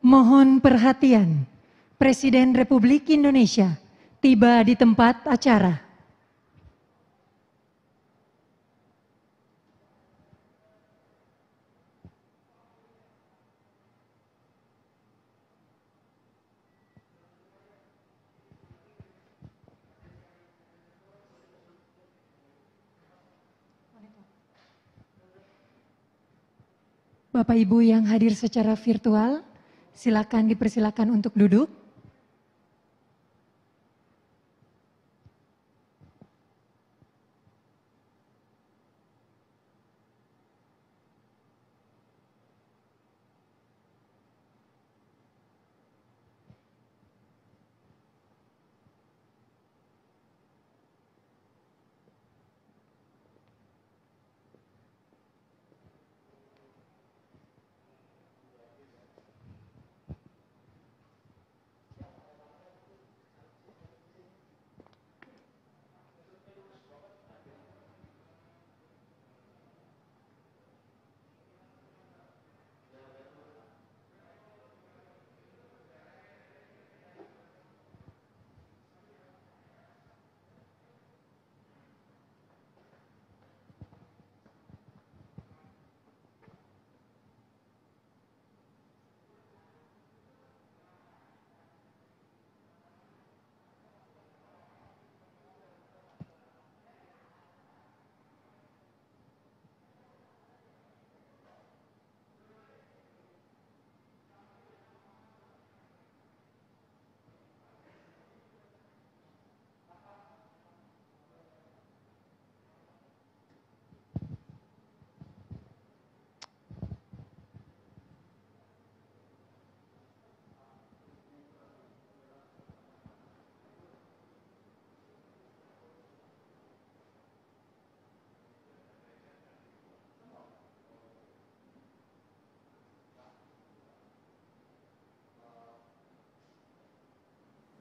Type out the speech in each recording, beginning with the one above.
Mohon perhatian, Presiden Republik Indonesia tiba di tempat acara. Bapak Ibu yang hadir secara virtual, silakan dipersilakan untuk duduk.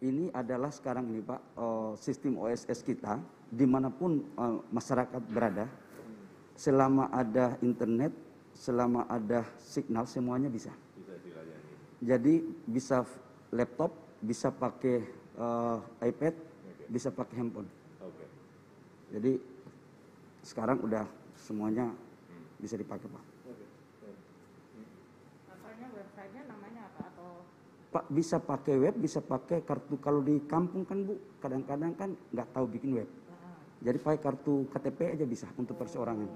Ini adalah sekarang ini Pak, sistem OSS kita, dimanapun masyarakat berada, selama ada internet, selama ada signal, semuanya bisa. Jadi bisa laptop, bisa pakai iPad, bisa pakai handphone. Jadi sekarang udah semuanya bisa dipakai Pak. Websitenya namanya apa atau? Pak, bisa pakai web, bisa pakai kartu. Kalau di kampung kan Bu, kadang-kadang kan nggak tahu bikin web. Jadi pakai kartu KTP aja bisa untuk perseorangan.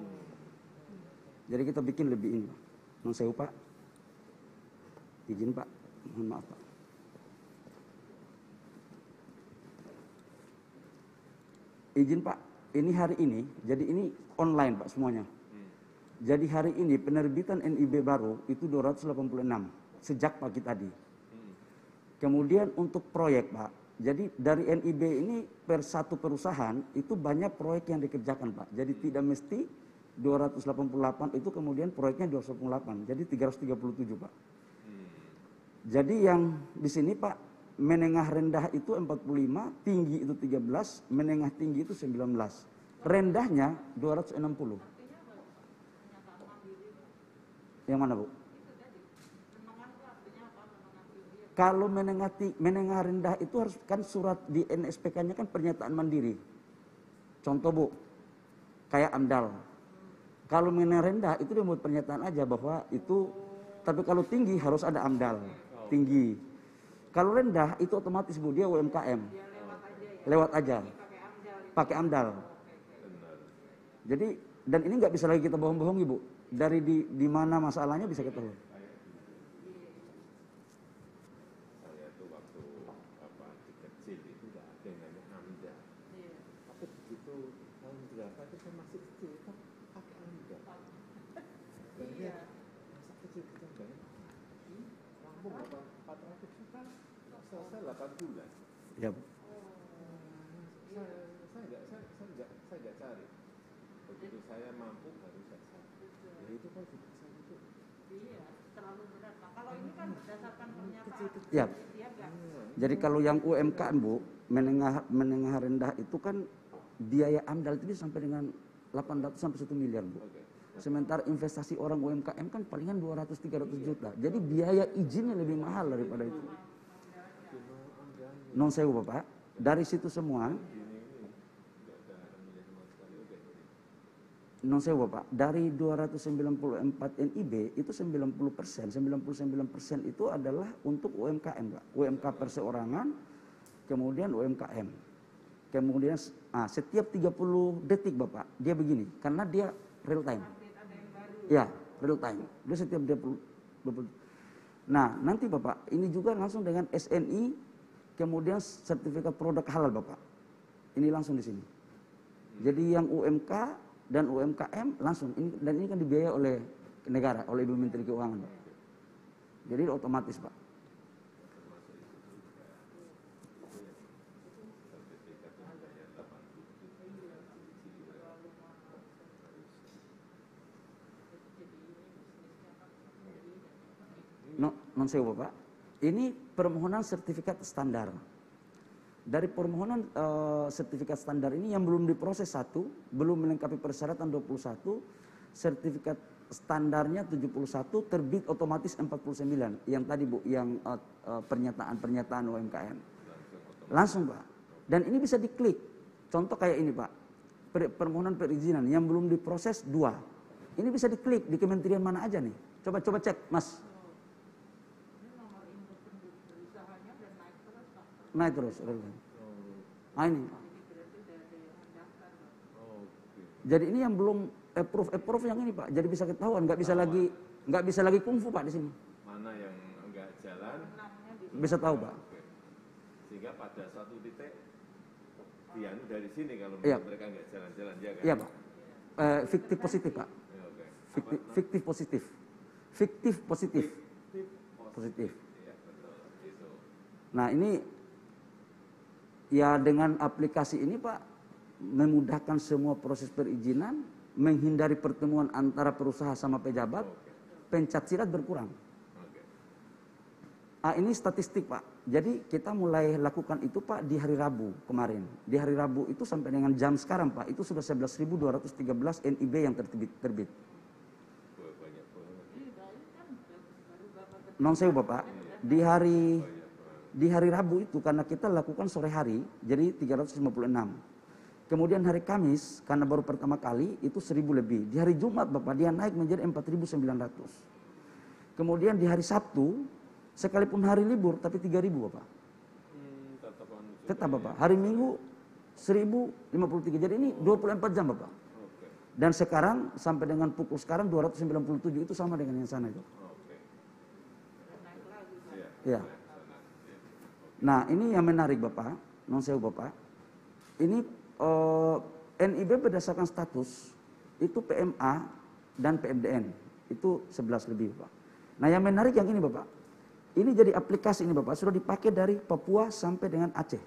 Jadi kita bikin lebih ini Pak. Non sewu Pak. Izin Pak, mohon maaf Pak. Izin Pak, ini hari ini, jadi ini online Pak semuanya. Jadi hari ini penerbitan NIB baru itu 286 sejak pagi tadi. Kemudian untuk proyek Pak, jadi dari NIB ini per satu perusahaan itu banyak proyek yang dikerjakan Pak. Jadi tidak mesti 288 itu kemudian proyeknya 288, jadi 337 Pak. Jadi yang di sini Pak, menengah rendah itu 45, tinggi itu 13, menengah tinggi itu 19. Rendahnya 260. Yang mana Bu? Kalau menengah rendah itu harus kan surat di NSPK-nya kan pernyataan mandiri. Contoh Bu, kayak AMDAL. Kalau menengah rendah itu dia buat pernyataan aja bahwa itu, tapi kalau tinggi harus ada AMDAL, tinggi. Kalau rendah itu otomatis Bu, dia UMKM. Lewat aja. Pakai AMDAL. Jadi, dan ini nggak bisa lagi kita bohong-bohongi Bu. Dari di mana masalahnya bisa ketahui. Selesai 8 bulan. Ya Bu. Saya nggak cari. Begitu saya mampu baru saya cari. Ya itu kan juga saya itu. Iya, terlalu berat. Nah, kalau ini kan berdasarkan pernyataan. Ya. Jadi kalau yang UMKM Bu, menengah rendah itu kan biaya AMDAL itu sampai dengan 800 sampai 1 miliar Bu. Sementara investasi orang UMKM kan palingan 200-300 juta. Jadi biaya izinnya lebih mahal daripada itu. Non sewu Bapak, dari situ semua, non sewu Bapak, dari 294 NIB itu 90%, 99% itu adalah untuk UMKM Pak. UMK perseorangan, kemudian UMKM. Kemudian setiap 30 detik Bapak, dia begini, karena dia real time. Ya, real time. Dia setiap 20. Nah, nanti Bapak, ini juga langsung dengan SNI, kemudian sertifikat produk halal Bapak. Ini langsung di sini. Jadi yang UMK dan UMKM langsung, dan ini kan dibiayai oleh negara, oleh Ibu Menteri Keuangan Pak. Jadi otomatis Pak. Non sewu Bapak, ini permohonan sertifikat standar. Dari permohonan sertifikat standar ini yang belum diproses 1, belum melengkapi persyaratan 21, sertifikat standarnya 71, terbit otomatis 49. Yang tadi Bu, yang pernyataan UMKM. Langsung Pak. Dan ini bisa diklik. Contoh kayak ini Pak, permohonan perizinan yang belum diproses 2. Ini bisa diklik di kementerian mana aja nih. Coba cek Mas. Naik terus. Nah ini. Jadi ini yang belum approve yang ini Pak. Jadi bisa ketahuan, nggak bisa lagi kungfu Pak di sini. Mana yang nggak jalan? Bisa tahu Pak. Sehingga pada suatu titik dianu dari sini kalau mereka nggak jalan-jalan ya kan? Iya Pak. Fiktif positif Pak. Fiktif positif. Fiktif positif. Positif. Nah ini ya dengan aplikasi ini Pak memudahkan semua proses perizinan, menghindari pertemuan antara perusahaan sama pejabat, pencaksilat berkurang. Ini statistik Pak. Jadi kita mulai lakukan itu Pak di hari Rabu kemarin. Di hari Rabu itu sampai dengan jam sekarang Pak, itu sudah 11.213 NIB yang terbit. Non sewu Bapak, di hari Rabu itu karena kita lakukan sore hari, jadi 356. Kemudian hari Kamis, karena baru pertama kali, itu 1.000 lebih. Di hari Jumat Bapak, dia naik menjadi 4.900. Kemudian di hari Sabtu, sekalipun hari libur, tapi 3.000 Bapak. Tetap Bapak. Hari Minggu, 1.053. Jadi ini 24 jam Bapak. Dan sekarang, sampai dengan pukul sekarang, 297 itu sama dengan yang sana itu. Ya. Nah ini yang menarik Bapak, non sewu Bapak, ini NIB berdasarkan status, itu PMA dan PMDN, itu 11 lebih Bapak. Nah yang menarik yang ini Bapak, ini jadi aplikasi ini Bapak, sudah dipakai dari Papua sampai dengan Aceh.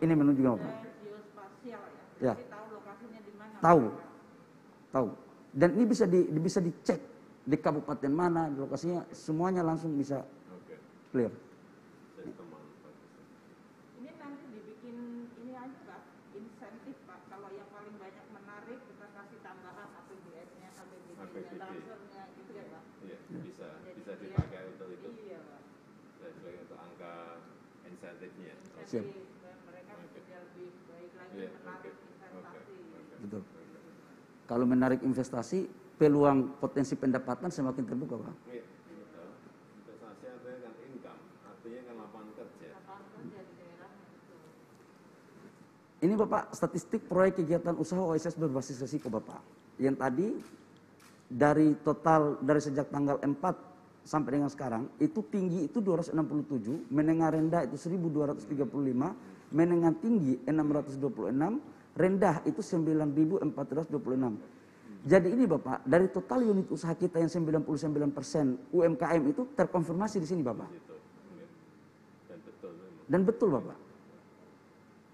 Ini menunjukkan Bapak. Geospasial Ya. Jadi tahu lokasinya di mana. Tahu. Dan ini bisa dicek di kabupaten mana, lokasinya, semuanya langsung bisa clear. Ini nanti dibikin ini aja Pak, insentif Pak. Kalau yang paling banyak menarik kita kasih tambahan APBN-nya, APBD-nya, transfernya gitu ya Pak. Iya, bisa dipakai untuk itu. Iya Pak. Sebagai untuk angka insentifnya. Siap. Mereka bekerja lebih baik lagi menarik investasi. Betul. Kalau menarik investasi, peluang potensi pendapatan semakin terbuka Pak. Iya. Investasi artinya kan income, artinya kan lapangan kerja. Ini Bapak statistik proyek kegiatan usaha OSS berbasis risiko Bapak. Yang tadi dari total dari sejak tanggal 4 sampai dengan sekarang itu tinggi itu 267, menengah rendah itu 1235, menengah tinggi 626, rendah itu 9426. Jadi ini Bapak, dari total unit usaha kita yang 99% UMKM itu terkonfirmasi di sini Bapak. Dan betul Bapak.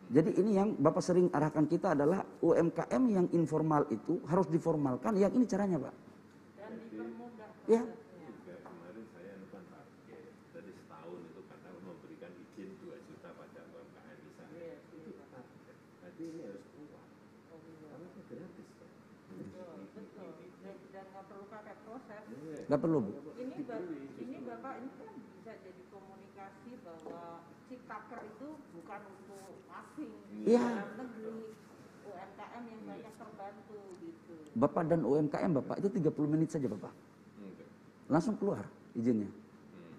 Jadi ini yang Bapak sering arahkan kita adalah UMKM yang informal itu harus diformalkan. Yang ini caranya Pak. Dan dipermudah. Ya. Kemarin saya bukan target dari setahun itu kata memberikan izin 2 juta pada UMKM misalnya. Itu target. Berarti ini harus kuat. Karena itu gratis kan. proses. Nggak perlu, Bu. Ini Bapak ini kan bisa jadi komunikasi bahwa Ciptaker itu bukan untuk asing, Iya. dalam negeri, UMKM yang banyak terbantu gitu. Bapak dan UMKM Bapak itu 30 menit saja Bapak. Langsung keluar izinnya.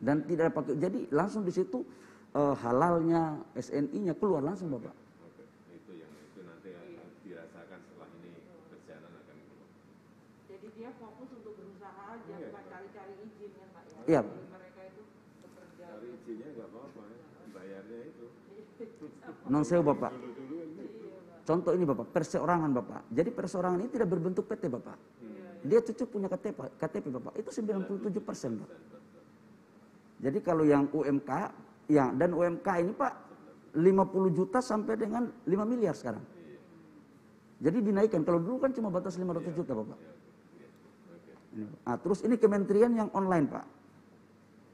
Dan tidak pakai, jadi langsung di situ halalnya, SNI-nya keluar langsung Bapak. Oke, itu nanti akan dirasakan setelah ini berjalan akan keluar. Jadi dia fokus untuk berusaha aja, bukan cari-cari izin ya Pak ya. Iya. Jadi mereka itu bekerja. Cari izinnya nggak apa-apa, bayarnya itu. Non sewu Bapak. Dulu Contoh ini Bapak, perseorangan Bapak. Jadi perseorangan ini tidak berbentuk PT Bapak. Dia cucu punya KTP Bapak, itu 97% Pak. Jadi kalau yang UMK, dan UMK ini Pak, 50 juta sampai dengan 5 miliar sekarang. Jadi dinaikkan, kalau dulu kan cuma batas 500 juta Bapak. Nah, terus ini kementerian yang online Pak.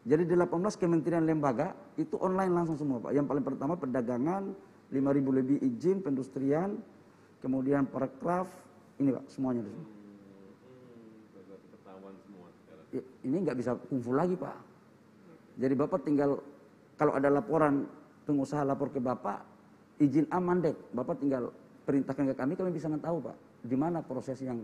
Jadi di 18 kementerian lembaga, itu online langsung semua Pak. Yang paling pertama perdagangan, 5.000 lebih izin, perindustrian, kemudian parekraf, ini Pak, semuanya di sini. ketahuan semua sekarang. Ini nggak bisa kungfu lagi Pak. Jadi Bapak tinggal, kalau ada laporan pengusaha lapor ke Bapak, izin A mandek, Bapak tinggal perintahkan ke kami bisa tahu Pak, di mana proses yang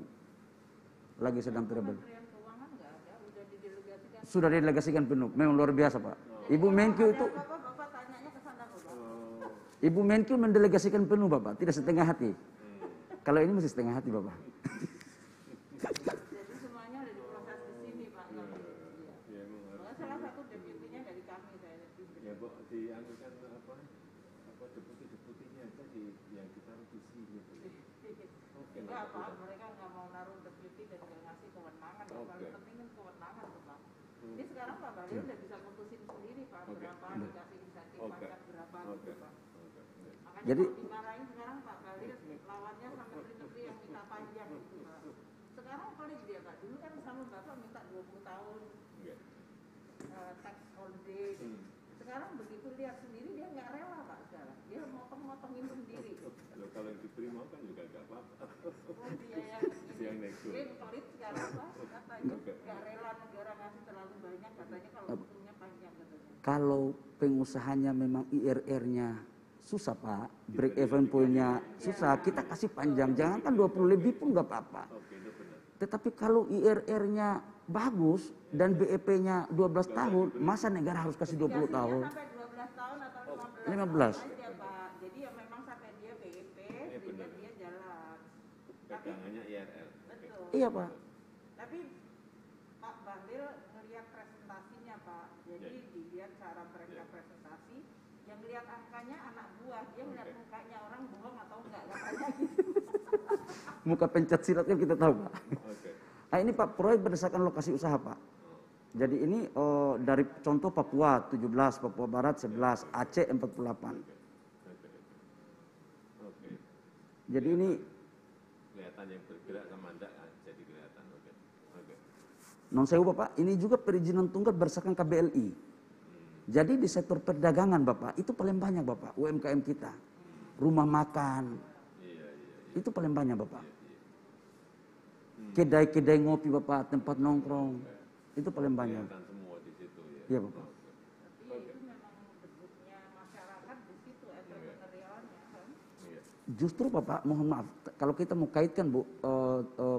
lagi sedang terjadi. Kementerian Keuangan nggak ada, udah didelegasikan. Sudah didelegasikan penuh, memang luar biasa Pak. Ibu Menkyu itu, Bapak tanyanya ke sana kok Pak. Ibu Menkyu mendelegasikan penuh Bapak, tidak setengah hati. Kalau ini masih setengah hati Bapak. Jadi semuanya ada di proses di sini Pak. Iya. Ya, emang harus. Makanya salah satu deputinya dari kami saya Ya, Bu, diambilkan apa deputi-deputinya aja yang kita revisi gitu. Oke, Enggak apa, mereka nggak mau naruh deputi dan nggak ngasih kewenangan. Yang paling penting kan kewenangan tuh Pak. Ini sekarang Pak Bahlil udah bisa putusin sendiri Pak, berapa dikasih insentif pajak berapa gitu Pak. Makanya Jadi- kalau dimarahin sekarang Pak Bahlil lawannya sama menteri yang minta panjang gitu Pak. Sekarang pelit dia Pak, dulu kan sama Bapak minta 20 tahun tax holiday. Sekarang begitu lihat sendiri dia nggak rela Pak sekarang. Dia motong-motongin sendiri. Loh, kalau yang diberi mau kan juga nggak apa-apa. Oh dia Yang nego. dia pelit sekarang Pak, katanya nggak rela negara ngasih terlalu banyak, katanya kalau untungnya panjang katanya. Kalau pengusahanya memang IRR-nya susah Pak, break even point-nya susah, kita kasih panjang, jangankan 20 lebih pun nggak apa-apa. Oke, itu benar. Tetapi kalau IRR-nya bagus dan BEP-nya 12 tahun, masa negara harus kasih 20 tahun? Sampai 12 tahun atau 15. tahun aja Pak. Jadi ya memang sampai dia BEP sehingga dia jalan. Pegangannya IRL. Betul. Iya Pak. Tapi Pak Bahlil ngelihat presentasinya Pak. Jadi dilihat cara mereka presentasi, yang lihat angkanya anak buah, dia ngeliat mukanya orang bohong atau enggak katanya gitu. Muka pencet silat kan kita tahu Pak. Oke. Nah ini Pak, proyek berdasarkan lokasi usaha Pak. Jadi ini dari contoh Papua 17, Papua Barat 11, Aceh 48. Oke. Jadi ini Kelihatan yang bergerak sama Anda jadi kelihatan. Oke. non sewu Bapak, ini juga perizinan tunggal berdasarkan KBLI. Jadi di sektor perdagangan Bapak, itu paling banyak Bapak, UMKM kita. Rumah makan, itu paling banyak Bapak. Kedai-kedai ngopi Bapak, tempat nongkrong, itu paling banyak. Kelihatan semua di situ ya. Iya Bapak. Tapi itu memang debutnya masyarakat di situ entrepreneurialnya kan. Iya. Justru Bapak, mohon maaf, kalau kita mau kaitkan Bu,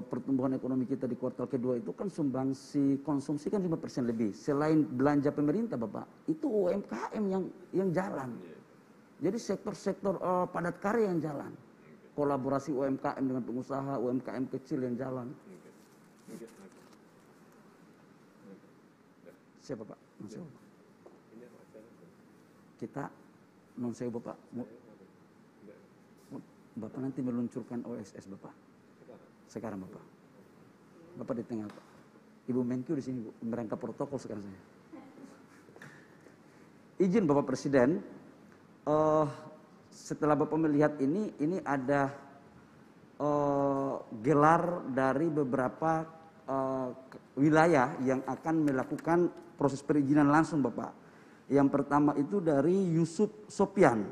pertumbuhan ekonomi kita di kuartal kedua itu kan sumbangsi konsumsi kan 5% lebih. Selain belanja pemerintah Bapak, itu UMKM yang jalan. Jadi sektor-sektor padat karya yang jalan. Kolaborasi UMKM dengan pengusaha, UMKM kecil yang jalan. Oke. Siapa Pak? Non sewu. Ini apa acara? Kita non sewu Bapak. Bapak nanti meluncurkan OSS Bapak. Sekarang Bapak. Bapak di tengah Pak. Ibu Menkyu di sini Bu, merangkap protokol sekarang saya. Izin Bapak Presiden, setelah Bapak melihat ini ada gelar dari beberapa wilayah yang akan melakukan proses perizinan langsung Bapak. Yang pertama itu dari Yusuf Sopian,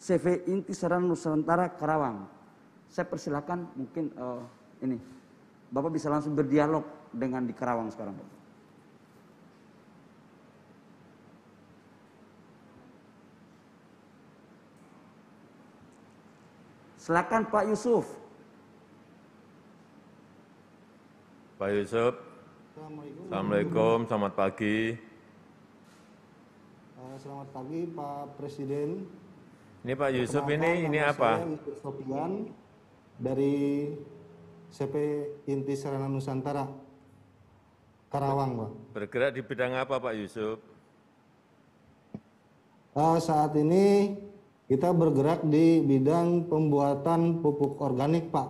CV Inti Saran Nusantara Karawang. Saya persilakan mungkin ini Bapak bisa langsung berdialog dengan di Karawang sekarang, Pak. Silakan Pak Yusuf. Pak Yusuf. Assalamualaikum, selamat pagi. Selamat pagi Pak Presiden. Ini Pak Yusuf ini apa? Saya Yusuf Sofian dari CP Inti Sarana Nusantara, Karawang, Pak. Bergerak di bidang apa Pak Yusuf? Saat ini kita bergerak di bidang pembuatan pupuk organik, Pak.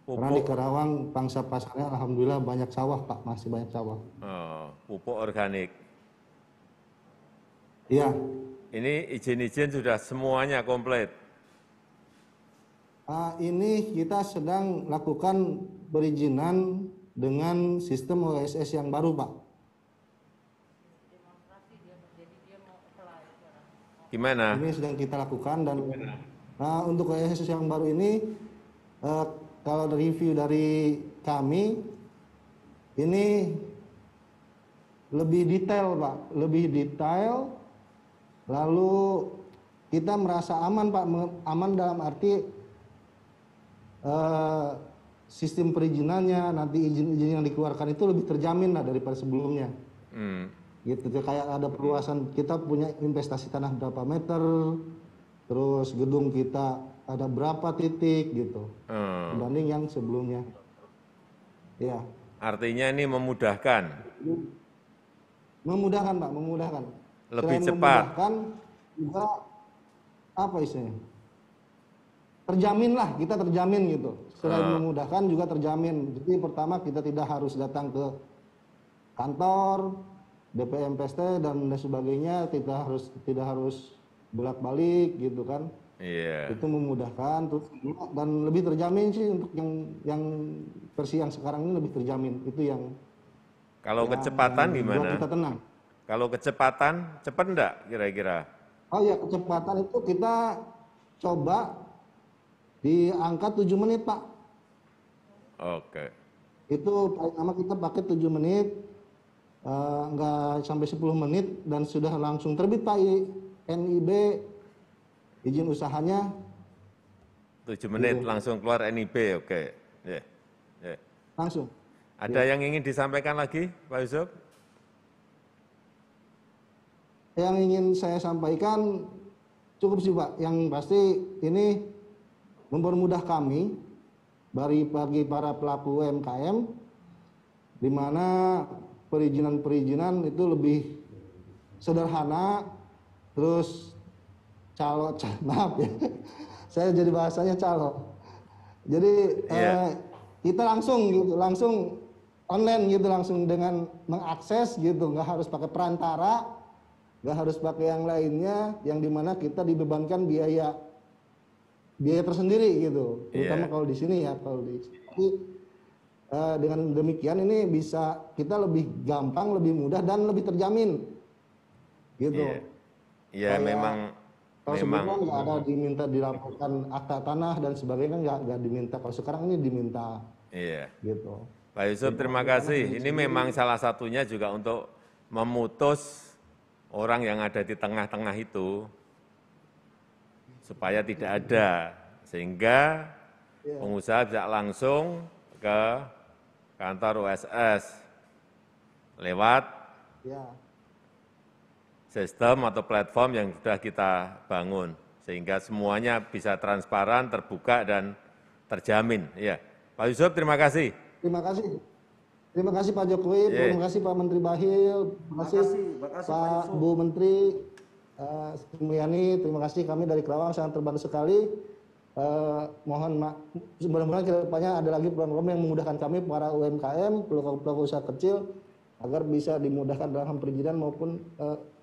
Karena di Karawang pangsa pasarnya alhamdulillah banyak sawah, Pak, masih banyak sawah. Oh, pupuk organik. Iya. Ini izin-izin sudah semuanya komplit. Ini kita sedang lakukan perizinan dengan sistem OSS yang baru, Pak. Gimana? Ini sedang kita lakukan dan untuk OSS yang baru ini kalau review dari kami ini lebih detail, Pak, lebih detail. Lalu kita merasa aman, Pak, aman dalam arti sistem perizinannya, nanti izin-izin yang dikeluarkan itu lebih terjamin lah daripada sebelumnya. Gitu, kayak ada perluasan, kita punya investasi tanah berapa meter, terus gedung kita ada berapa titik gitu, dibanding yang sebelumnya. Ya. Artinya ini memudahkan. Memudahkan, Pak, memudahkan. Lebih Selain cepat. memudahkan juga apa istilahnya? Terjamin lah, kita terjamin gitu. Selain memudahkan juga terjamin. Jadi pertama kita tidak harus datang ke kantor, DPM PST dan sebagainya, tidak harus bolak-balik gitu kan. Iya. Itu memudahkan terus dan lebih terjamin sih untuk yang versi yang sekarang ini lebih terjamin. Itu yang Kalau kecepatan buat gimana? kita tenang. Kalau kecepatan, cepat enggak kira-kira? Oh ya, kecepatan itu kita coba di angka 7 menit, Pak. Oke. Itu paling lama kita pakai 7 menit, nggak sampai 10 menit dan sudah langsung terbit, Pak, NIB izin usahanya. 7 menit langsung keluar NIB, oke. Yeah. Yeah. Langsung. Ada yang ingin disampaikan lagi, Pak Yusuf? Yang ingin saya sampaikan cukup sih, Pak. Yang pasti ini mempermudah kami bagi para pelaku UMKM, di mana perizinan-perizinan itu lebih sederhana, terus maaf ya, saya jadi bahasanya calo. Jadi kita langsung gitu, langsung online gitu, langsung dengan mengakses gitu, nggak harus pakai perantara. Nggak harus pakai yang lainnya, yang dimana kita dibebankan biaya tersendiri gitu. Terutama kalau di sini ya, kalau di sini dengan demikian ini bisa kita lebih gampang, lebih mudah dan lebih terjamin, gitu. Iya, memang. Kalau sebelumnya nggak ada diminta dilaporkan akta tanah dan sebagainya, nggak diminta. Kalau sekarang ini diminta. Iya. Gitu. Pak Yusuf, terima kasih. Ini memang salah satunya juga untuk memutus orang yang ada di tengah-tengah itu supaya tidak ada, sehingga pengusaha bisa langsung ke kantor OSS lewat sistem atau platform yang sudah kita bangun, sehingga semuanya bisa transparan, terbuka, dan terjamin. Ya, Pak Yusuf, terima kasih. Terima kasih. Terima kasih Pak Jokowi, terima kasih Pak Menteri Bahlil, terima kasih Pak Bu Menteri Sri, terima kasih. Kami dari Karawang sangat terbantu sekali. Mohon mudah-mudahan ke depannya ada lagi program yang memudahkan kami para UMKM, pelaku usaha kecil, agar bisa dimudahkan dalam perizinan maupun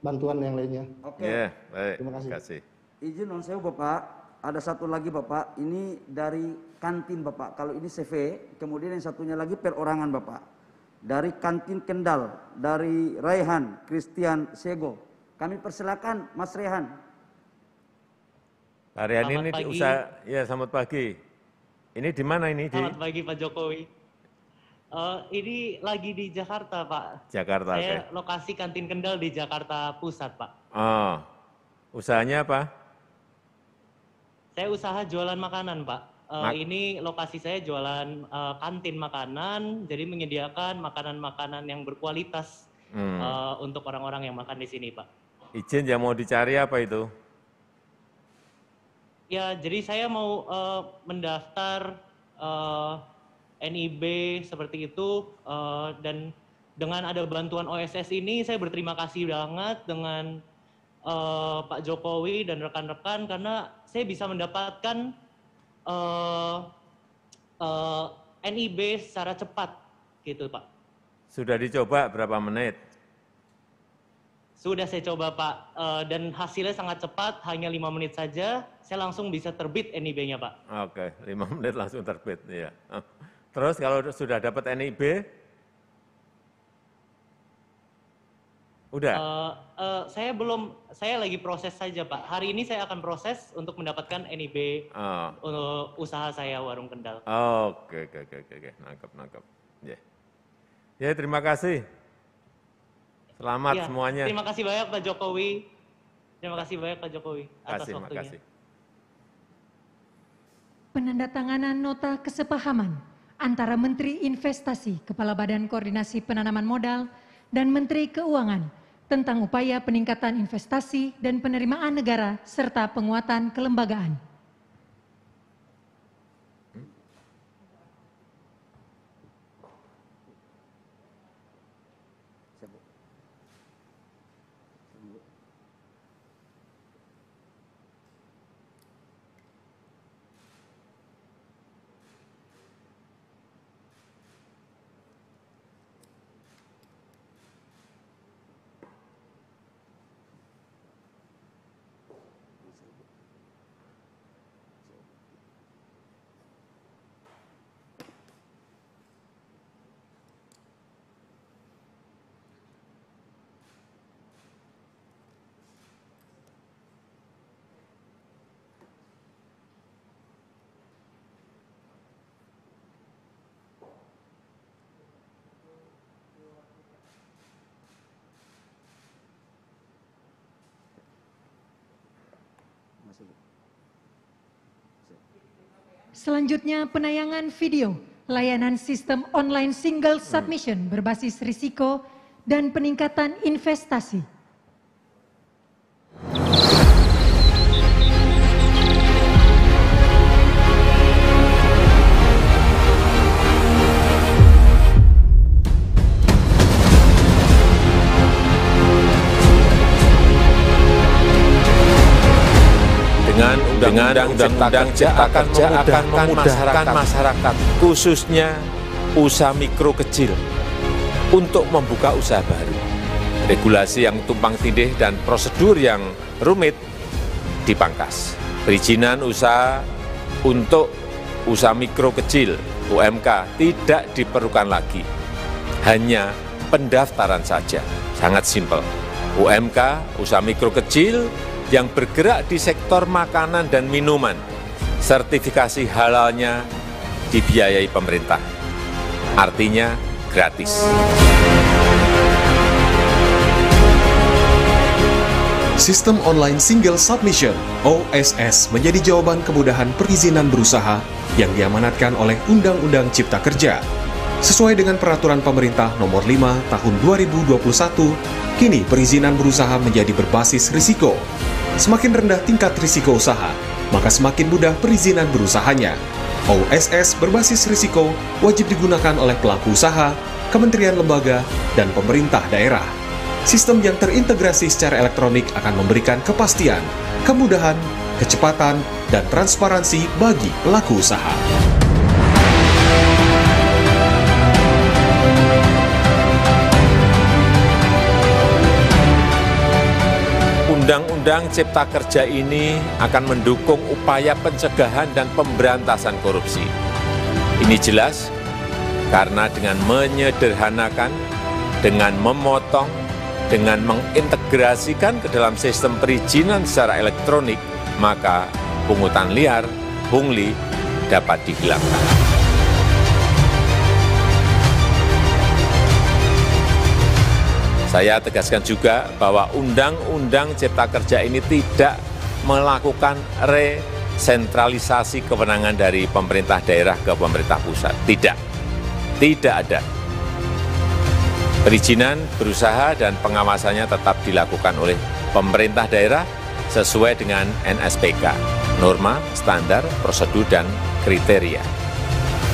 bantuan yang lainnya. Oke. Baik. Terima kasih. Izin non sewu Bapak, ada satu lagi Bapak, ini dari kantin Bapak. Kalau ini CV, kemudian yang satunya lagi perorangan Bapak. Dari kantin Kendal, dari Raihan Christian Sego. Kami persilakan Mas Rehan. Pak Rehan ini usaha, ya selamat pagi. Ini di mana ini? Selamat pagi Pak Jokowi. Ini lagi di Jakarta, Pak. Jakarta, oke. Saya lokasi kantin Kendal di Jakarta Pusat, Pak. Oh, usahanya apa? Saya usaha jualan makanan, Pak. Ini lokasi saya jualan kantin makanan, jadi menyediakan makanan-makanan yang berkualitas untuk orang-orang yang makan di sini, Pak. Izin yang mau dicari apa itu? Ya, jadi saya mau mendaftar NIB seperti itu, dan dengan ada bantuan OSS ini saya berterima kasih banget dengan Pak Jokowi dan rekan-rekan karena saya bisa mendapatkan NIB secara cepat, gitu Pak. Sudah dicoba berapa menit? Sudah saya coba Pak, dan hasilnya sangat cepat, hanya 5 menit saja, saya langsung bisa terbit NIB-nya Pak. Oke, 5 menit langsung terbit. Ya. Terus kalau sudah dapat NIB? Udah? Saya belum, saya lagi proses saja Pak. Hari ini saya akan proses untuk mendapatkan NIB usaha saya Warung Kendal. Oke. Nangkep. Ya, terima kasih. Selamat semuanya. Terima kasih banyak Pak Jokowi. Terima kasih banyak Pak Jokowi atas waktunya. Makasih. Penandatanganan nota kesepahaman antara Menteri Investasi, Kepala Badan Koordinasi Penanaman Modal, dan Menteri Keuangan tentang upaya peningkatan investasi dan penerimaan negara serta penguatan kelembagaan. Selanjutnya penayangan video layanan sistem online single submission berbasis risiko dan peningkatan investasi. Dengan Undang-Undang Cipta Kerja akan memudahkan masyarakat, khususnya usaha mikro kecil, untuk membuka usaha baru. Regulasi yang tumpang tindih dan prosedur yang rumit dipangkas. Perizinan usaha untuk usaha mikro kecil (UMK) tidak diperlukan lagi. Hanya pendaftaran saja, sangat simpel. UMK, usaha mikro kecil, yang bergerak di sektor makanan dan minuman, sertifikasi halalnya dibiayai pemerintah. Artinya gratis. Sistem Online Single Submission (OSS) menjadi jawaban kemudahan perizinan berusaha yang diamanatkan oleh Undang-Undang Cipta Kerja. Sesuai dengan Peraturan Pemerintah Nomor 5 Tahun 2021, kini perizinan berusaha menjadi berbasis risiko. Semakin rendah tingkat risiko usaha, maka semakin mudah perizinan berusahanya. OSS berbasis risiko wajib digunakan oleh pelaku usaha, kementerian lembaga, dan pemerintah daerah. Sistem yang terintegrasi secara elektronik akan memberikan kepastian, kemudahan, kecepatan, dan transparansi bagi pelaku usaha. Undang-Undang Cipta Kerja ini akan mendukung upaya pencegahan dan pemberantasan korupsi. Ini jelas karena dengan menyederhanakan, dengan memotong, dengan mengintegrasikan ke dalam sistem perizinan secara elektronik, maka pungutan liar, pungli, dapat dihilangkan. Saya tegaskan juga bahwa Undang-Undang Cipta Kerja ini tidak melakukan resentralisasi kewenangan dari pemerintah daerah ke pemerintah pusat. Tidak ada. Perizinan berusaha dan pengawasannya tetap dilakukan oleh pemerintah daerah sesuai dengan NSPK, norma, standar, prosedur, dan kriteria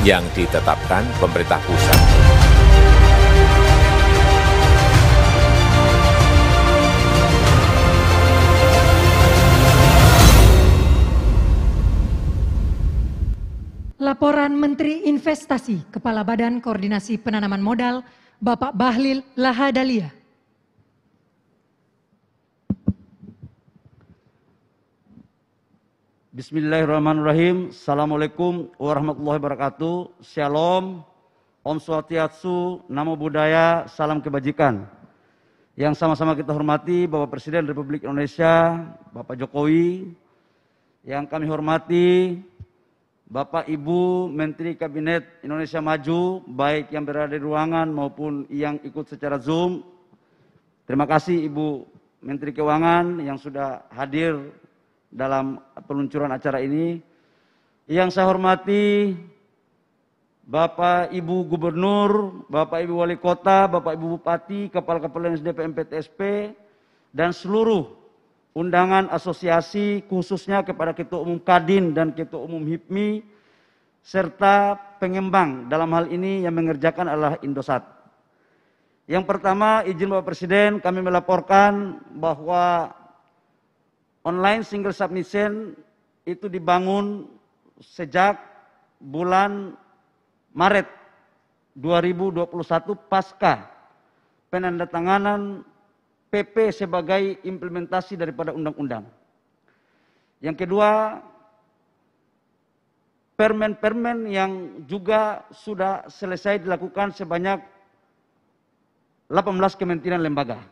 yang ditetapkan pemerintah pusat. Laporan Menteri Investasi, Kepala Badan Koordinasi Penanaman Modal, Bapak Bahlil Lahadalia. Bismillahirrahmanirrahim. Assalamualaikum warahmatullahi wabarakatuh. Shalom, Om Swastiastu, Namo Buddhaya, salam kebajikan. Yang sama-sama kita hormati Bapak Presiden Republik Indonesia, Bapak Jokowi. Yang kami hormati Bapak Ibu Menteri Kabinet Indonesia Maju, baik yang berada di ruangan maupun yang ikut secara Zoom. Terima kasih Ibu Menteri Keuangan yang sudah hadir dalam peluncuran acara ini. Yang saya hormati Bapak Ibu Gubernur, Bapak Ibu Wali Kota, Bapak Ibu Bupati, Kepala-Kepala Dinas DPM PTSP, dan seluruh undangan asosiasi, khususnya kepada Ketua Umum Kadin dan Ketua Umum HIPMI, serta pengembang dalam hal ini yang mengerjakan adalah Indosat. Yang pertama, izin Bapak Presiden, kami melaporkan bahwa online single submission itu dibangun sejak bulan Maret 2021 pasca penandatanganan PP sebagai implementasi daripada undang-undang. Yang kedua, permen-permen yang juga sudah selesai dilakukan sebanyak 18 kementerian lembaga.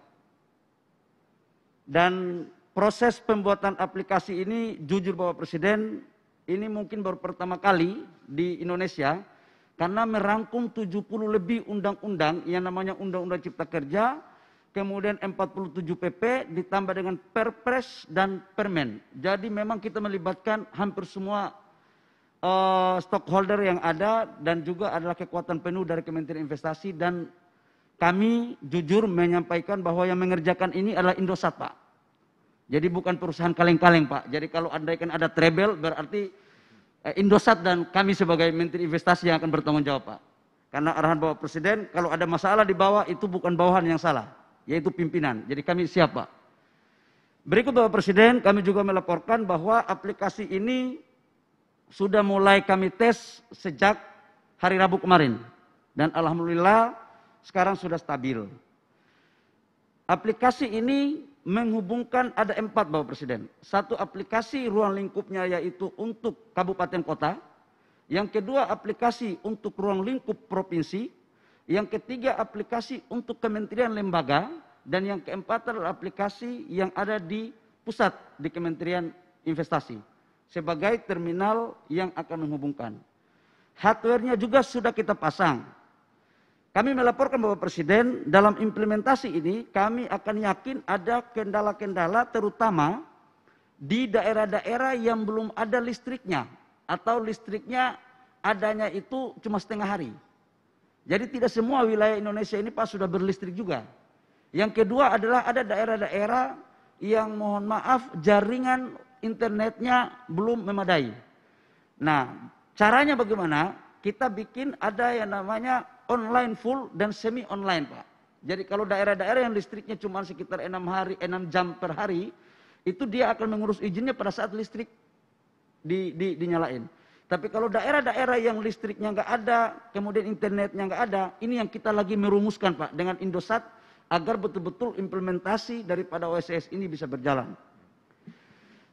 Dan proses pembuatan aplikasi ini, jujur Bapak Presiden, ini mungkin baru pertama kali di Indonesia, karena merangkum 70 lebih undang-undang yang namanya Undang-Undang Cipta Kerja, kemudian 47 PP ditambah dengan Perpres dan Permen. Jadi memang kita melibatkan hampir semua stockholder yang ada dan juga adalah kekuatan penuh dari Kementerian Investasi, dan kami jujur menyampaikan bahwa yang mengerjakan ini adalah Indosat, Pak. Jadi bukan perusahaan kaleng-kaleng, Pak. Jadi kalau andaikan ada trouble berarti Indosat dan kami sebagai Menteri Investasi yang akan bertanggung jawab, Pak. Karena arahan Bapak Presiden kalau ada masalah di bawah itu bukan bawahan yang salah, yaitu pimpinan. Jadi kami siap, Pak. Berikut Bapak Presiden, kami juga melaporkan bahwa aplikasi ini sudah mulai kami tes sejak hari Rabu kemarin. Dan alhamdulillah sekarang sudah stabil. Aplikasi ini menghubungkan ada 4 Bapak Presiden. Satu aplikasi ruang lingkupnya yaitu untuk kabupaten kota. Yang kedua aplikasi untuk ruang lingkup provinsi. Yang ketiga aplikasi untuk kementerian lembaga. Dan yang keempat adalah aplikasi yang ada di pusat di Kementerian Investasi. Sebagai terminal yang akan menghubungkan. Hardware-nya juga sudah kita pasang. Kami melaporkan Bapak Presiden, dalam implementasi ini kami akan yakin ada kendala-kendala terutama di daerah-daerah yang belum ada listriknya. Atau listriknya adanya itu cuma setengah hari. Jadi tidak semua wilayah Indonesia ini Pak sudah berlistrik juga. Yang kedua adalah ada daerah-daerah yang mohon maaf jaringan internetnya belum memadai. Nah, caranya bagaimana? Kita bikin ada yang namanya online full dan semi online, Pak. Jadi kalau daerah-daerah yang listriknya cuma sekitar 6 jam per hari, itu dia akan mengurus izinnya pada saat listrik dinyalain. Tapi kalau daerah-daerah yang listriknya nggak ada, kemudian internetnya nggak ada, ini yang kita lagi merumuskan, Pak, dengan Indosat agar betul-betul implementasi daripada OSS ini bisa berjalan.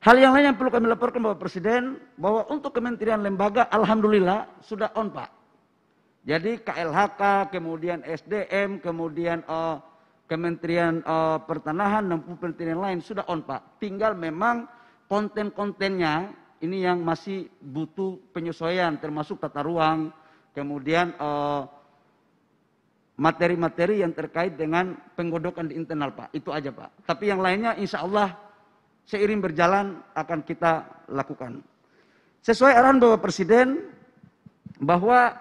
Hal yang lain yang perlu kami laporkan Bapak Presiden, bahwa untuk kementerian lembaga alhamdulillah sudah on, Pak. Jadi KLHK, kemudian SDM, kemudian Kementerian Pertanahan dan kementerian lain sudah on, Pak. Tinggal memang konten-kontennya ini yang masih butuh penyesuaian, termasuk tata ruang, kemudian materi-materi yang terkait dengan penggodokan di internal Pak. Itu aja Pak. Tapi yang lainnya insya Allah seiring berjalan akan kita lakukan. Sesuai arahan Bapak Presiden bahwa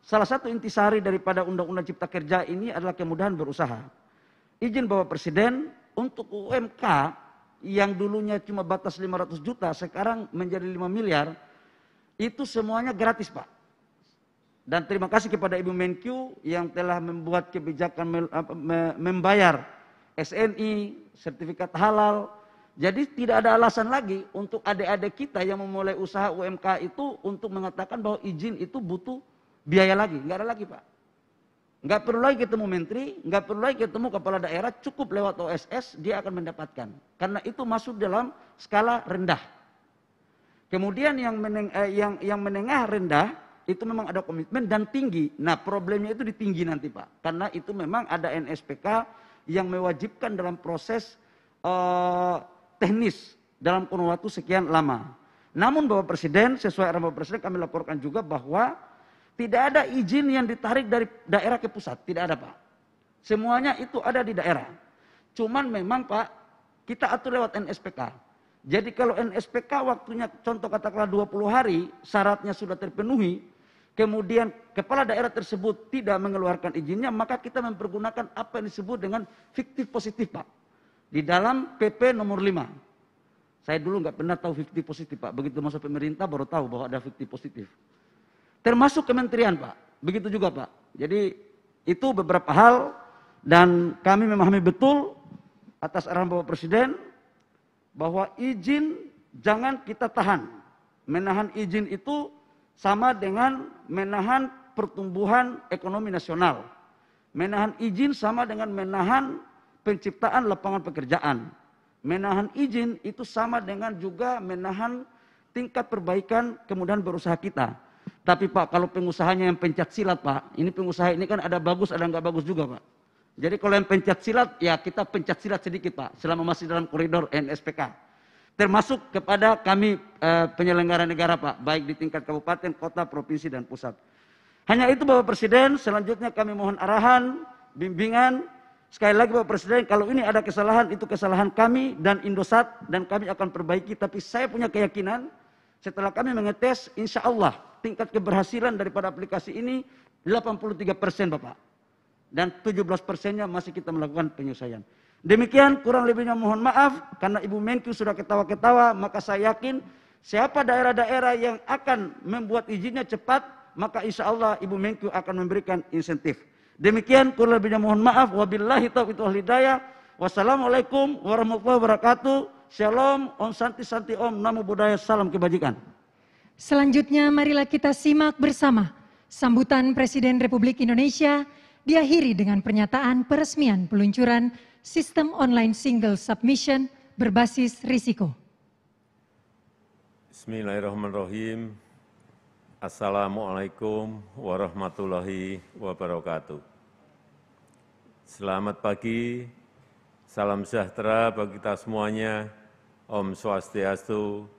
salah satu intisari daripada Undang-Undang Cipta Kerja ini adalah kemudahan berusaha. Izin Bapak Presiden untuk UMK yang dulunya cuma batas 500 juta sekarang menjadi 5 miliar itu semuanya gratis Pak. Dan terima kasih kepada Ibu Menkyu yang telah membuat kebijakan membayar SNI, sertifikat halal. Jadi tidak ada alasan lagi untuk adik-adik kita yang memulai usaha UMK itu untuk mengatakan bahwa izin itu butuh biaya lagi. Nggak ada lagi Pak. Nggak perlu lagi ketemu menteri, nggak perlu lagi ketemu kepala daerah, cukup lewat OSS dia akan mendapatkan. Karena itu masuk dalam skala rendah. Kemudian yang menengah rendah, itu memang ada komitmen dan tinggi. Nah problemnya itu di tinggi nanti Pak. Karena itu memang ada NSPK yang mewajibkan dalam proses teknis dalam kurun waktu sekian lama. Namun Bapak Presiden, sesuai arahan Bapak Presiden kami laporkan juga bahwa tidak ada izin yang ditarik dari daerah ke pusat. Tidak ada Pak. Semuanya itu ada di daerah. Cuman memang Pak, kita atur lewat NSPK. Jadi kalau NSPK waktunya contoh katakanlah 20 hari, syaratnya sudah terpenuhi, kemudian kepala daerah tersebut tidak mengeluarkan izinnya, maka kita mempergunakan apa yang disebut dengan fiktif positif Pak. Di dalam PP nomor 5. Saya dulu nggak pernah tahu fiktif positif Pak. Begitu masuk pemerintah baru tahu bahwa ada fiktif positif. Termasuk kementerian Pak. Begitu juga Pak. Jadi itu beberapa hal dan kami memahami betul atas arahan Bapak Presiden bahwa izin jangan kita tahan. Menahan izin itu sama dengan menahan pertumbuhan ekonomi nasional. Menahan izin sama dengan menahan penciptaan lapangan pekerjaan. Menahan izin itu sama dengan juga menahan tingkat perbaikan kemudahan berusaha kita. Tapi Pak, kalau pengusahanya yang pencet silat Pak, ini pengusaha ini kan ada bagus ada nggak bagus juga Pak. Jadi kalau yang pencet silat, ya kita pencet silat sedikit Pak, selama masih dalam koridor NSPK. Termasuk kepada kami penyelenggara negara Pak, baik di tingkat kabupaten, kota, provinsi, dan pusat. Hanya itu Bapak Presiden, selanjutnya kami mohon arahan, bimbingan. Sekali lagi Bapak Presiden, kalau ini ada kesalahan, itu kesalahan kami dan Indosat, dan kami akan perbaiki. Tapi saya punya keyakinan, setelah kami mengetes, insya Allah tingkat keberhasilan daripada aplikasi ini 83% Bapak. Dan 17%-nya masih kita melakukan penyelesaian. Demikian kurang lebihnya mohon maaf karena Ibu Menkyu sudah ketawa-ketawa, maka saya yakin siapa daerah-daerah yang akan membuat izinnya cepat, maka insya Allah Ibu Menkyu akan memberikan insentif. Demikian kurang lebihnya mohon maaf. Wabillahi taufiq wal hidayah. Wassalamualaikum warahmatullahi wabarakatuh. Shalom, Om Santi Santi Om, Namo Buddhaya, salam kebajikan. Selanjutnya marilah kita simak bersama sambutan Presiden Republik Indonesia diakhiri dengan pernyataan peresmian peluncuran Sistem Online Single Submission berbasis risiko. Bismillahirrahmanirrahim. Assalamualaikum warahmatullahi wabarakatuh. Selamat pagi, salam sejahtera bagi kita semuanya. Om Swastiastu,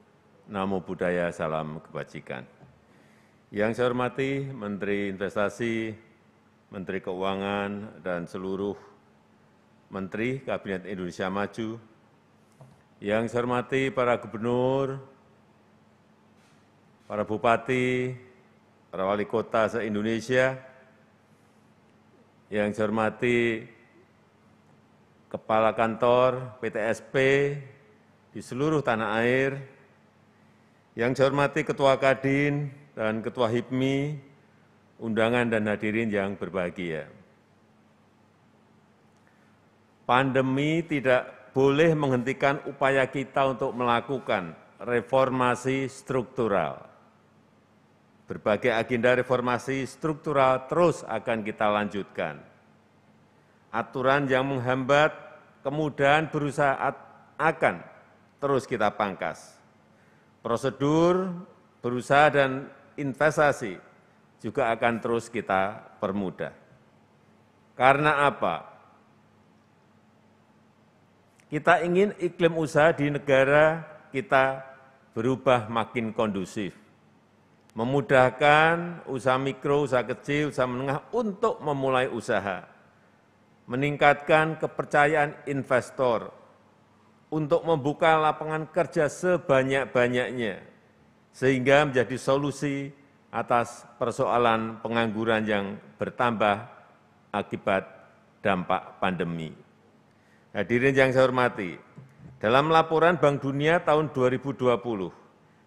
Namo Buddhaya, salam kebajikan. Yang saya hormati Menteri Investasi, Menteri Keuangan, dan seluruh Menteri Kabinet Indonesia Maju. Yang saya hormati para gubernur, para bupati, para wali kota se-Indonesia. Yang saya hormati kepala kantor PTSP di seluruh tanah air. Yang saya hormati ketua Kadin dan ketua HIPMI, undangan dan hadirin yang berbahagia. Pandemi tidak boleh menghentikan upaya kita untuk melakukan reformasi struktural. Berbagai agenda reformasi struktural terus akan kita lanjutkan. Aturan yang menghambat kemudahan berusaha akan terus kita pangkas. Prosedur berusaha dan investasi juga akan terus kita permudah. Karena apa? Kita ingin iklim usaha di negara kita berubah makin kondusif. memudahkan usaha mikro, usaha kecil, usaha menengah untuk memulai usaha, meningkatkan kepercayaan investor untuk membuka lapangan kerja sebanyak-banyaknya, sehingga menjadi solusi atas persoalan pengangguran yang bertambah akibat dampak pandemi. Hadirin yang saya hormati, dalam laporan Bank Dunia tahun 2020,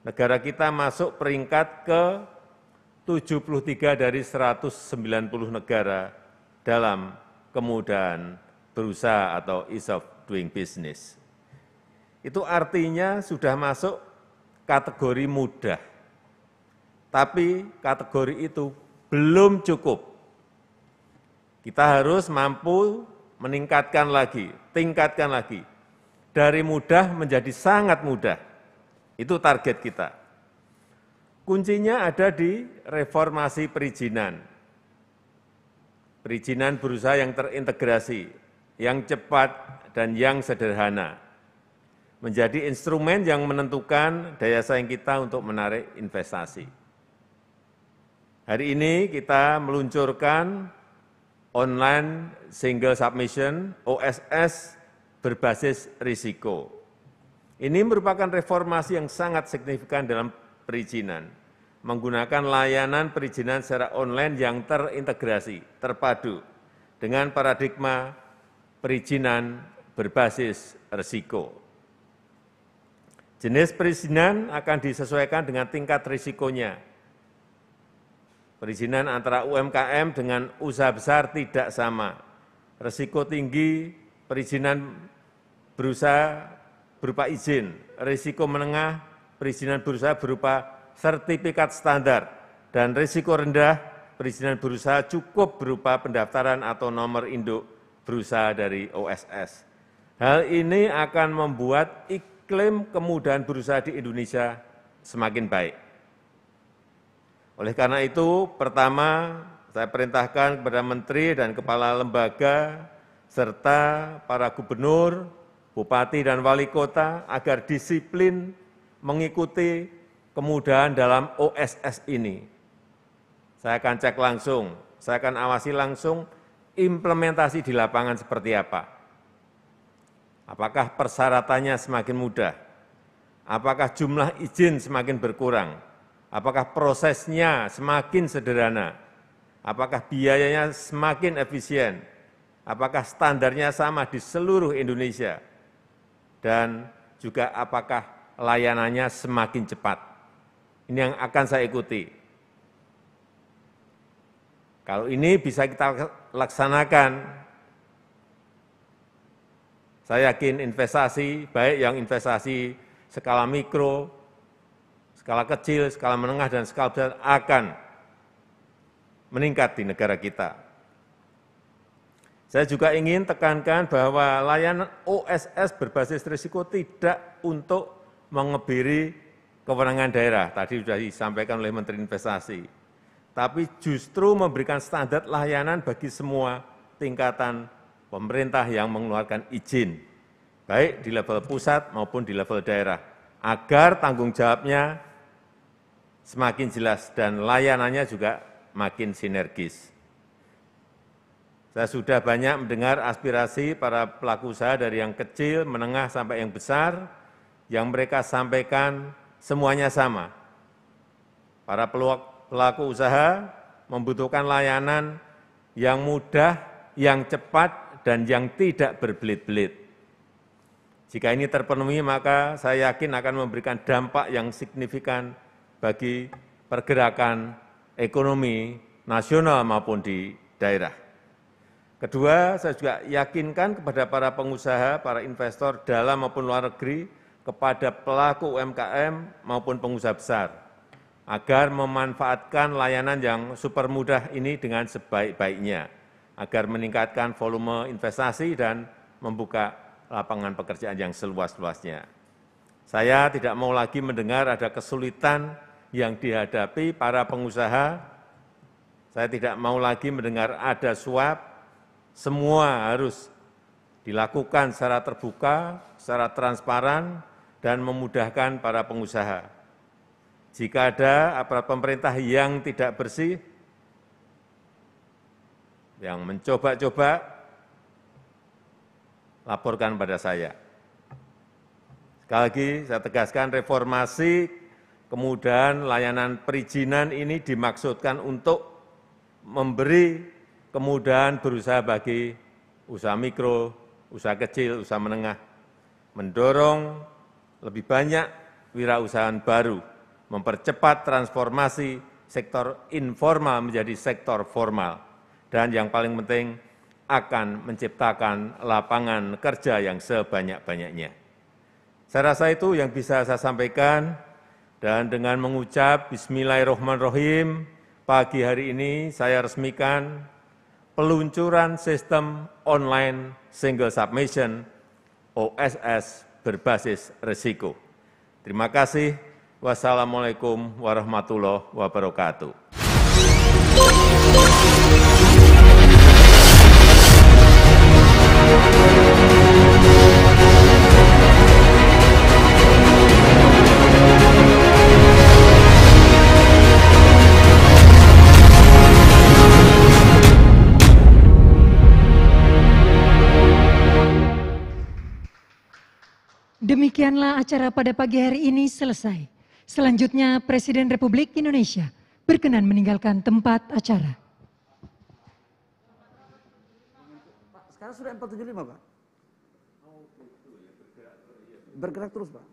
negara kita masuk peringkat ke-73 dari 190 negara dalam kemudahan berusaha atau ease of doing business. Itu artinya sudah masuk kategori mudah. Tapi kategori itu belum cukup. Kita harus mampu meningkatkan lagi, tingkatkan lagi. Dari mudah menjadi sangat mudah. Itu target kita. Kuncinya ada di reformasi perizinan. Perizinan berusaha yang terintegrasi, yang cepat dan yang sederhana. Menjadi instrumen yang menentukan daya saing kita untuk menarik investasi. Hari ini kita meluncurkan online single submission OSS berbasis risiko. Ini merupakan reformasi yang sangat signifikan dalam perizinan, menggunakan layanan perizinan secara online yang terintegrasi, terpadu dengan paradigma perizinan berbasis risiko. Jenis perizinan akan disesuaikan dengan tingkat risikonya. Perizinan antara UMKM dengan usaha besar tidak sama. Risiko tinggi, perizinan berusaha berupa izin. Risiko menengah, perizinan berusaha berupa sertifikat standar. Dan risiko rendah, perizinan berusaha cukup berupa pendaftaran atau nomor induk berusaha dari OSS. Hal ini akan membuat iklim kemudahan berusaha di Indonesia semakin baik. Oleh karena itu, pertama, saya perintahkan kepada Menteri dan Kepala Lembaga, serta para Gubernur, Bupati, dan Wali Kota agar disiplin mengikuti kemudahan dalam OSS ini. Saya akan cek langsung, saya akan awasi langsung implementasi di lapangan seperti apa. Apakah persyaratannya semakin mudah? Apakah jumlah izin semakin berkurang? Apakah prosesnya semakin sederhana? Apakah biayanya semakin efisien? Apakah standarnya sama di seluruh Indonesia? Dan juga apakah layanannya semakin cepat? Ini yang akan saya ikuti. Kalau ini bisa kita laksanakan, saya yakin investasi, baik yang investasi skala mikro, skala kecil, skala menengah, dan skala besar akan meningkat di negara kita. Saya juga ingin tekankan bahwa layanan OSS berbasis risiko tidak untuk mengebiri kewenangan daerah, tadi sudah disampaikan oleh Menteri Investasi, tapi justru memberikan standar layanan bagi semua tingkatan pemerintah yang mengeluarkan izin, baik di level pusat maupun di level daerah, agar tanggung jawabnya semakin jelas dan layanannya juga makin sinergis. Saya sudah banyak mendengar aspirasi para pelaku usaha dari yang kecil, menengah, sampai yang besar, yang mereka sampaikan semuanya sama. Para pelaku usaha membutuhkan layanan yang mudah, yang cepat, dan yang tidak berbelit-belit. Jika ini terpenuhi, maka saya yakin akan memberikan dampak yang signifikan bagi pergerakan ekonomi nasional maupun di daerah. Kedua, saya juga yakinkan kepada para pengusaha, para investor dalam maupun luar negeri, kepada pelaku UMKM maupun pengusaha besar, agar memanfaatkan layanan yang super mudah ini dengan sebaik-baiknya, agar meningkatkan volume investasi dan membuka lapangan pekerjaan yang seluas-luasnya. Saya tidak mau lagi mendengar ada kesulitan yang dihadapi para pengusaha. Saya tidak mau lagi mendengar ada suap. Semua harus dilakukan secara terbuka, secara transparan, dan memudahkan para pengusaha. Jika ada aparat pemerintah yang tidak bersih, yang mencoba-coba, laporkan pada saya. Sekali lagi saya tegaskan, reformasi kemudahan layanan perizinan ini dimaksudkan untuk memberi kemudahan berusaha bagi usaha mikro, usaha kecil, usaha menengah, mendorong lebih banyak wirausahaan baru, mempercepat transformasi sektor informal menjadi sektor formal, dan yang paling penting akan menciptakan lapangan kerja yang sebanyak-banyaknya. Saya rasa itu yang bisa saya sampaikan, dan dengan mengucap Bismillahirrahmanirrahim, pagi hari ini saya resmikan peluncuran sistem online single submission OSS berbasis risiko. Terima kasih. Wassalamualaikum warahmatullahi wabarakatuh. Demikianlah acara pada pagi hari ini selesai. Selanjutnya Presiden Republik Indonesia berkenan meninggalkan tempat acara. Pak, sekarang sudah 475, Pak. Bergerak terus, Pak.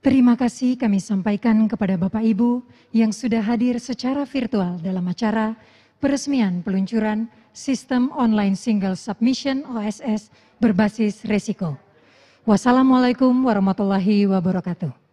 Terima kasih kami sampaikan kepada Bapak Ibu yang sudah hadir secara virtual dalam acara peresmian peluncuran Sistem Online Single Submission OSS berbasis risiko. Wassalamualaikum warahmatullahi wabarakatuh.